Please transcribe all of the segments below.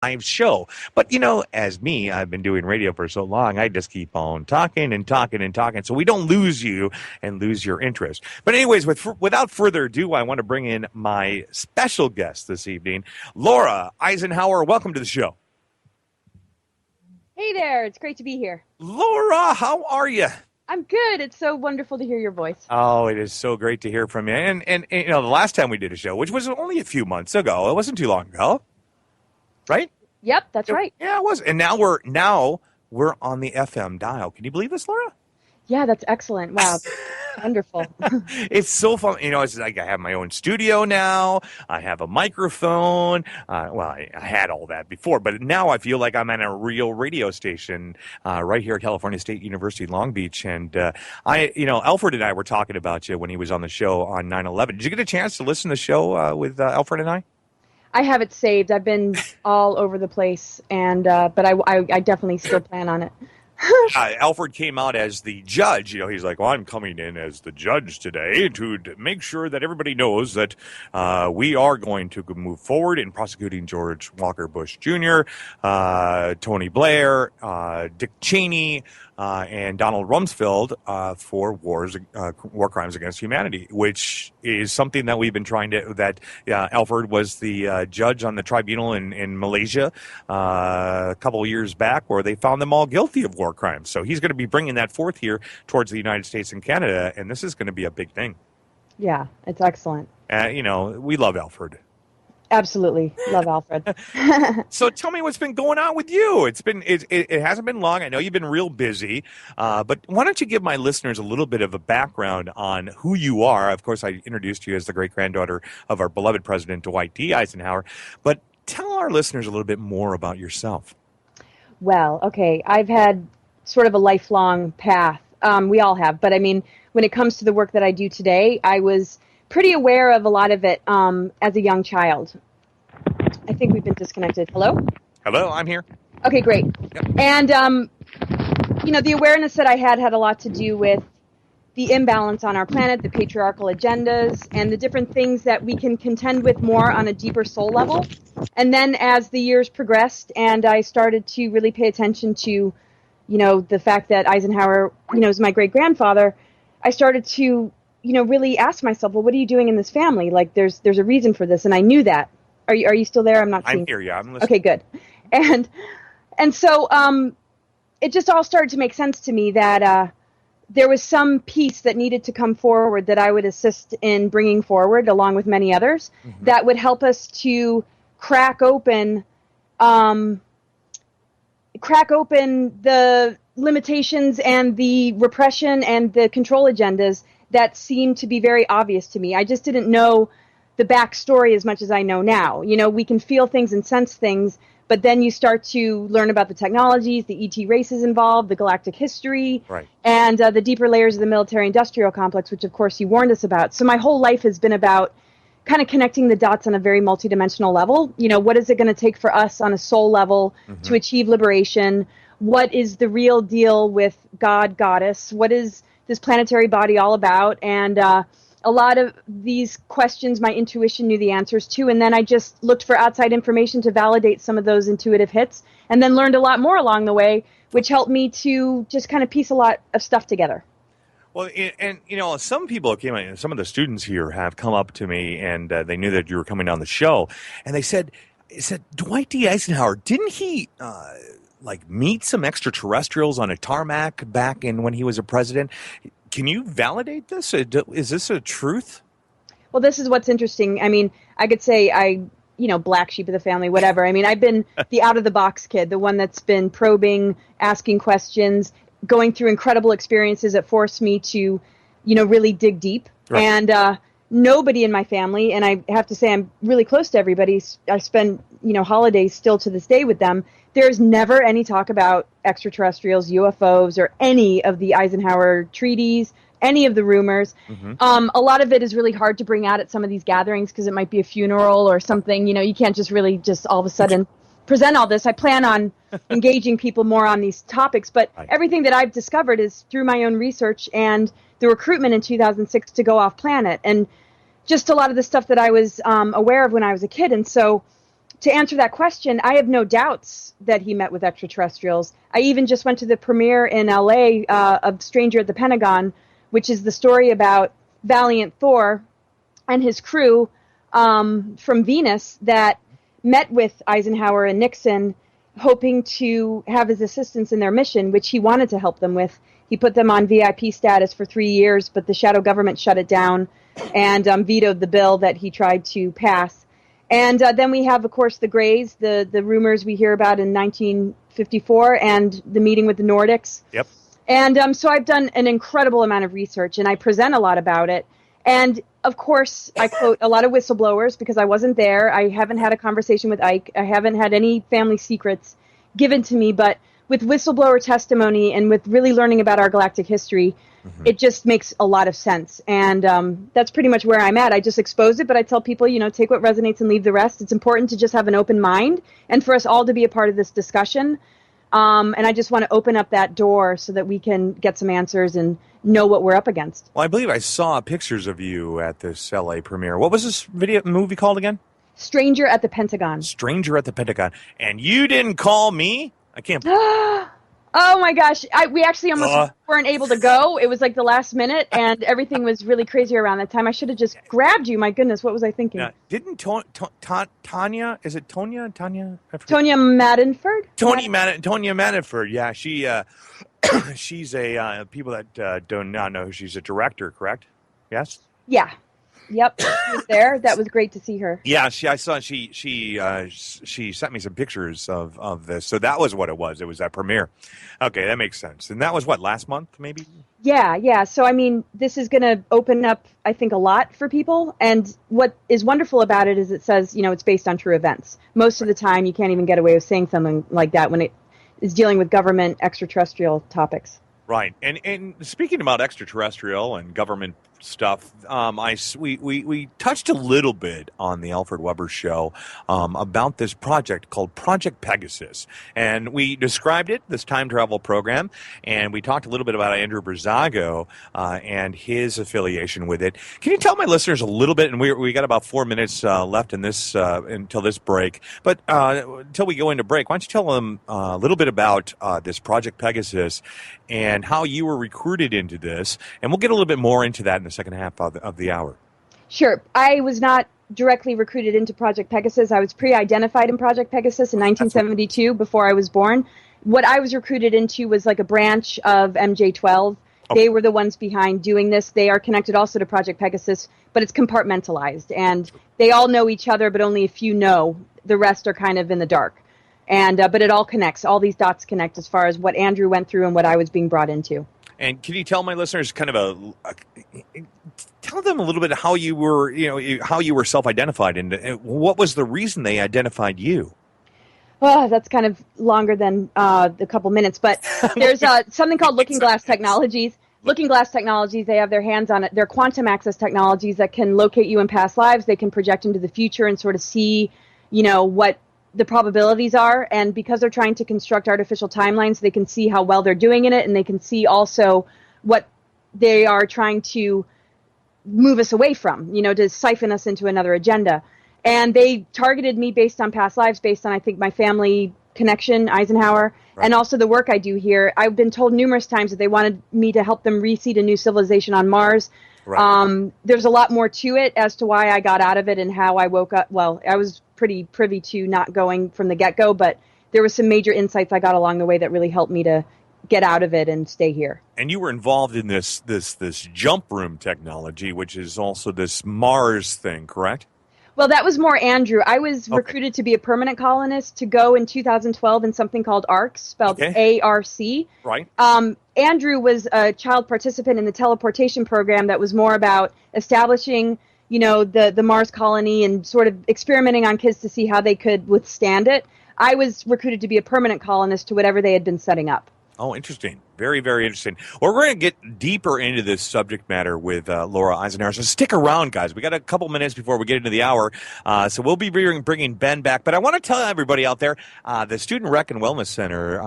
live show. But, as me, I've been doing radio for so long, I just keep on talking and talking and talking. So we don't lose you and lose your interest. But anyways, without further ado, I want to bring in my special guest this evening, Laura Eisenhower. Welcome to the show. Hey there. It's great to be here. Laura, how are you? I'm good. It's so wonderful to hear your voice. Oh, it is so great to hear from you. And the last time we did a show, which was only a few months ago, it wasn't too long ago. Right? Yep, that's right. Yeah, it was. And now we're on the FM dial. Can you believe this, Laura? Yeah, that's excellent. Wow. Wonderful. It's so fun. It's like I have my own studio now. I have a microphone. I had all that before, but now I feel like I'm at a real radio station right here at California State University, Long Beach. And Alfred and I were talking about you when he was on the show on 9/11. Did you get a chance to listen to the show with Alfred and I? I have it saved. I've been all over the place, and but I definitely still plan on it. Alfred came out as the judge. He's like, well, I'm coming in as the judge today to make sure that everybody knows that we are going to move forward in prosecuting George Walker Bush Jr., Tony Blair, Dick Cheney, and Donald Rumsfeld for war crimes against humanity, which is something that we've been trying to. Alfred was the judge on the tribunal in Malaysia a couple of years back, where they found them all guilty of war crimes. So he's going to be bringing that forth here towards the United States and Canada, and this is going to be a big thing. Yeah, it's excellent. We love Alfred. Absolutely. Love Alfred. So tell me what's been going on with you. It hasn't been long. I know you've been real busy, but why don't you give my listeners a little bit of a background on who you are? Of course, I introduced you as the great-granddaughter of our beloved President Dwight D. Eisenhower, but tell our listeners a little bit more about yourself. Well, okay. I've had sort of a lifelong path. We all have, but I mean, when it comes to the work that I do today, I was pretty aware of a lot of it as a young child. I think we've been disconnected. Hello? Hello, I'm here. Okay, great. Yep. And, the awareness that I had a lot to do with the imbalance on our planet, the patriarchal agendas, and the different things that we can contend with more on a deeper soul level. And then as the years progressed and I started to really pay attention to, the fact that Eisenhower, is my great-grandfather, I started to really ask myself, well, what are you doing in this family? Like, there's a reason for this, and I knew that. Are you still there? I'm here. Yeah, I'm listening. Okay, good. And so it just all started to make sense to me that there was some piece that needed to come forward that I would assist in bringing forward, along with many others, that would help us to crack open the limitations and the repression and the control agendas that seemed to be very obvious to me. I just didn't know the backstory as much as I know now. We can feel things and sense things, but then you start to learn about the technologies, the ET races involved, the galactic history, right, and the deeper layers of the military-industrial complex, which, of course, you warned us about. So my whole life has been about kind of connecting the dots on a very multidimensional level. What is it going to take for us on a soul level to achieve liberation? What is the real deal with God, goddess? What is this planetary body all about? And a lot of these questions my intuition knew the answers to, and then I just looked for outside information to validate some of those intuitive hits, and then learned a lot more along the way, which helped me to just kind of piece a lot of stuff together. Well, and some people came in, some of the students here have come up to me, and they knew that you were coming on the show, and they said, Dwight D. Eisenhower, didn't he meet some extraterrestrials on a tarmac back in when he was a president? Can you validate this? Is this a truth? Well, this is what's interesting. I mean, I could say black sheep of the family, whatever. I mean, I've been the out-of-the-box kid, the one that's been probing, asking questions, going through incredible experiences that forced me to, really dig deep. Right. And nobody in my family, and I have to say I'm really close to everybody, I spend, holidays still to this day with them, there's never any talk about extraterrestrials, UFOs, or any of the Eisenhower treaties, any of the rumors. A lot of it is really hard to bring out at some of these gatherings because it might be a funeral or something. You can't just really just all of a sudden present all this. I plan on engaging people more on these topics, but everything that I've discovered is through my own research and the recruitment in 2006 to go off planet, and just a lot of the stuff that I was aware of when I was a kid. And so to answer that question, I have no doubts that he met with extraterrestrials. I even just went to the premiere in LA of Stranger at the Pentagon, which is the story about Valiant Thor and his crew from Venus that met with Eisenhower and Nixon, hoping to have his assistance in their mission, which he wanted to help them with. He put them on VIP status for 3 years, but the shadow government shut it down and vetoed the bill that he tried to pass. And then we have, of course, the Greys, the rumors we hear about in 1954, and the meeting with the Nordics. Yep. And so I've done an incredible amount of research, and I present a lot about it. And, of course, I quote a lot of whistleblowers because I wasn't there. I haven't had a conversation with Ike. I haven't had any family secrets given to me. But with whistleblower testimony and with really learning about our galactic history, it just makes a lot of sense. And that's pretty much where I'm at. I just expose it, but I tell people, take what resonates and leave the rest. It's important to just have an open mind and for us all to be a part of this discussion. And I just want to open up that door so that we can get some answers and know what we're up against. Well, I believe I saw pictures of you at this LA premiere. What was this movie called again? Stranger at the Pentagon. Stranger at the Pentagon. And you didn't call me? I can't. Oh my gosh. We actually almost weren't able to go. It was like the last minute and everything was really crazy around that time. I should have just grabbed you. My goodness, what was I thinking? Now, didn't Tanya, is it Tonya? Tonya Maddenford? Tonya Maddenford. Yeah, she's a, people that do not know, she's a director, correct? Yes? Yeah. Yep, she was there. That was great to see her. Yeah, I saw she sent me some pictures of this. So that was what it was. It was that premiere. Okay, that makes sense. And that was what, last month, maybe? Yeah. So I mean, this is going to open up, I think, a lot for people. And what is wonderful about it is it says, it's based on true events. Most of the time, you can't even get away with saying something like that when it is dealing with government extraterrestrial topics. Right. And speaking about extraterrestrial and government stuff, we touched a little bit on the Alfred Weber show about this project called Project Pegasus. And we described it, this time travel program, and we talked a little bit about Andrew Brazago and his affiliation with it. Can you tell my listeners a little bit, and we got about 4 minutes left in this until this break, but until we go into break, why don't you tell them a little bit about this Project Pegasus and how you were recruited into this, and we'll get a little bit more into that in the second half of the hour. Sure. I was not directly recruited into Project Pegasus. I was pre-identified in Project Pegasus in 1972 before I was born. What I was recruited into was like a branch of MJ12. Oh. They were the ones behind doing this. They are connected also to Project Pegasus, but it's compartmentalized. And they all know each other, but only a few know. The rest are kind of in the dark. And but it all connects. All these dots connect as far as what Andrew went through and what I was being brought into. And can you tell my listeners kind of tell them a little bit how you were, how you were self-identified and what was the reason they identified you? Well, that's kind of longer than a couple minutes, but there's something called Looking Glass Technologies. Looking Glass Technologies, they have their hands on it. They're quantum access technologies that can locate you in past lives. They can project into the future and sort of see, what the probabilities are, and because they're trying to construct artificial timelines, they can see how well they're doing in it, and they can see also what they are trying to move us away from, to siphon us into another agenda. And they targeted me based on past lives, based on, I think, my family connection, Eisenhower, right, and also the work I do here. I've been told numerous times that they wanted me to help them reseed a new civilization on Mars. Right. There's a lot more to it as to why I got out of it and how I woke up. Well, I was pretty privy to not going from the get-go, but there were some major insights I got along the way that really helped me to get out of it and stay here. And you were involved in this jump room technology, which is also this Mars thing, correct? Well, that was more Andrew. I was recruited to be a permanent colonist to go in 2012 in something called ARC, spelled A-R-C. Right. Andrew was a child participant in the teleportation program that was more about establishing, the Mars colony and sort of experimenting on kids to see how they could withstand it. I was recruited to be a permanent colonist to whatever they had been setting up. Oh, interesting. Very, very interesting. Well, we're going to get deeper into this subject matter with Laura Eisenhower. So stick around, guys. We got a couple minutes before we get into the hour. So we'll be bringing Ben back. But I want to tell everybody out there, the Student Rec and Wellness Center,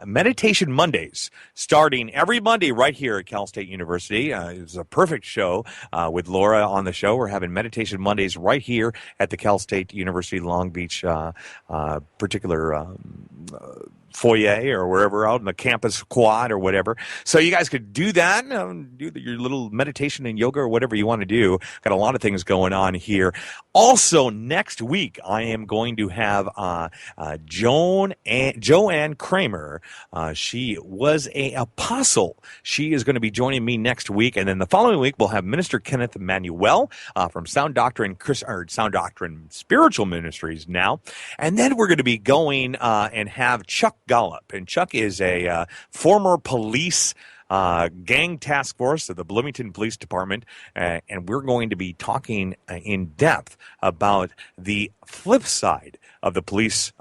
Meditation Mondays, starting every Monday right here at Cal State University. It's a perfect show with Laura on the show. We're having Meditation Mondays right here at the Cal State University Long Beach particular foyer or wherever out in the campus quad or whatever. So you guys could do that, do your little meditation and yoga or whatever you want to do. Got a lot of things going on here. Also, next week, I am going to have Joanne Kramer. She was an apostle. She is going to be joining me next week. And then the following week, we'll have Minister Kenneth Emmanuel from Sound Doctrine Spiritual Ministries now. And then we're going to be going and have Chuck Gollop. And Chuck is a former police gang task force of the Bloomington Police Department, and we're going to be talking in depth about the flip side of the police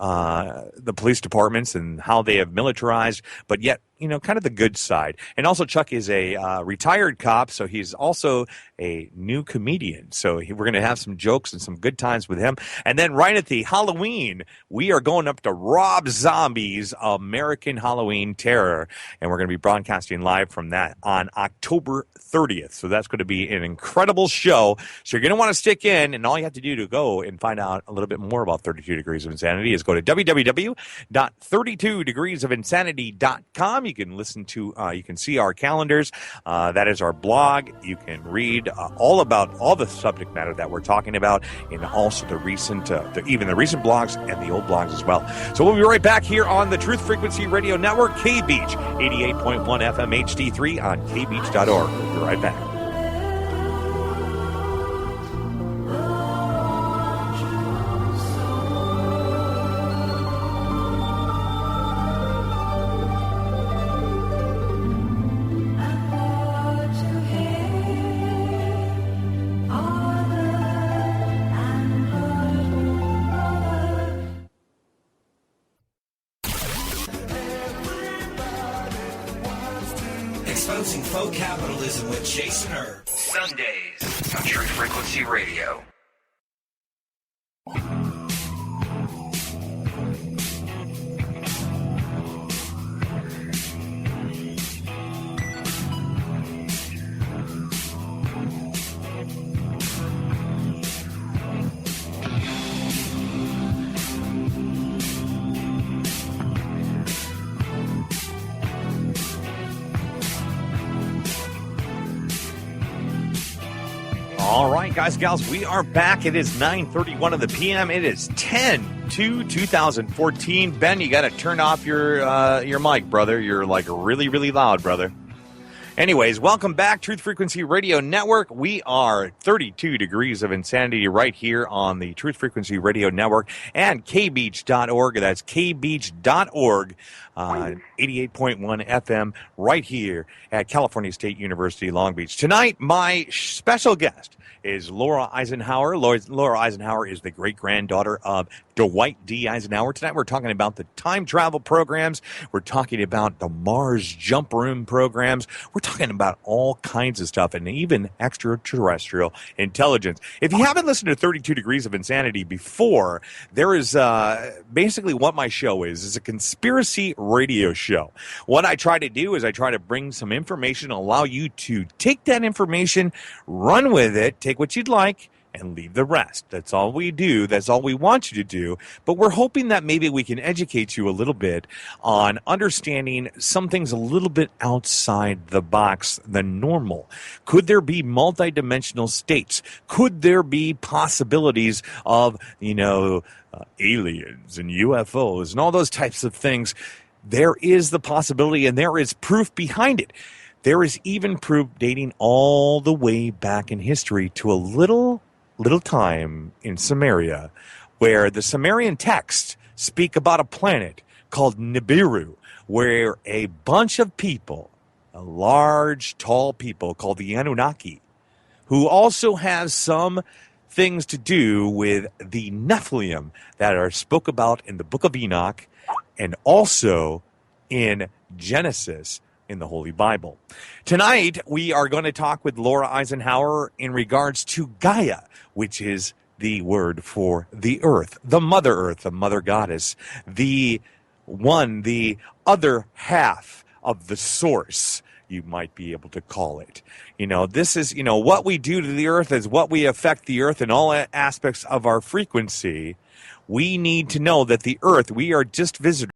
departments and how they have militarized, but yet, kind of the good side. And also Chuck is a retired cop, so he's also a new comedian. So we're going to have some jokes and some good times with him. And then right at the Halloween, we are going up to Rob Zombie's American Halloween Terror, and we're going to be broadcasting live from that on October 30th. So that's going to be an incredible show. So you're going to want to stick in, and all you have to do to go and find out a little bit more about 32 Degrees of Insanity is go to www.32degreesofinsanity.com. You can listen to, you can see our calendars. That is our blog. You can read all about all the subject matter that we're talking about, and also the recent, even the recent blogs and the old blogs as well. So we'll be right back here on the Truth Frequency Radio Network, K-Beach, 88.1 FM HD3 on kbeach.org. We'll be right back. Exposing faux capitalism with Jason Erb. Sundays on Truth Frequency Radio. All right, guys, gals, we are back. It is 9:31 of the p.m. It is 10/2/2014. Ben, you got to turn off your mic, brother. You're like really, really loud, brother. Anyways, welcome back, Truth Frequency Radio Network. We are 32 Degrees of Insanity right here on the Truth Frequency Radio Network and kbeach.org. That's kbeach.org, 88.1 FM right here at California State University, Long Beach. Tonight, my special guest is Laura Eisenhower. Laura Eisenhower is the great-granddaughter of Dwight D. Eisenhower. Tonight we're talking about the time travel programs. We're talking about the Mars jump room programs. We're talking about all kinds of stuff and even extraterrestrial intelligence. If you haven't listened to 32 Degrees of Insanity before, there is basically what my show is. It's a conspiracy radio show. What I try to do is I try to bring some information, allow you to take that information, run with it, take what you'd like, and leave the rest. That's all we do. That's all we want you to do. But we're hoping that maybe we can educate you a little bit on understanding some things a little bit outside the box, the normal. Could there be multidimensional states? Could there be possibilities of, aliens and UFOs and all those types of things? There is the possibility, and there is proof behind it. There is even proof dating all the way back in history to a little time in Samaria, where the Sumerian texts speak about a planet called Nibiru, where a bunch of people, a large, tall people called the Anunnaki, who also have some things to do with the Nephilim that are spoke about in the Book of Enoch, and also in Genesis in the Holy Bible. Tonight, we are going to talk with Laura Eisenhower in regards to Gaia, which is the word for the earth, the mother goddess, the other half of the source, you might be able to call it. This is, what we do to the earth is what we affect the earth in all aspects of our frequency. We need to know that the earth, we are just visitors.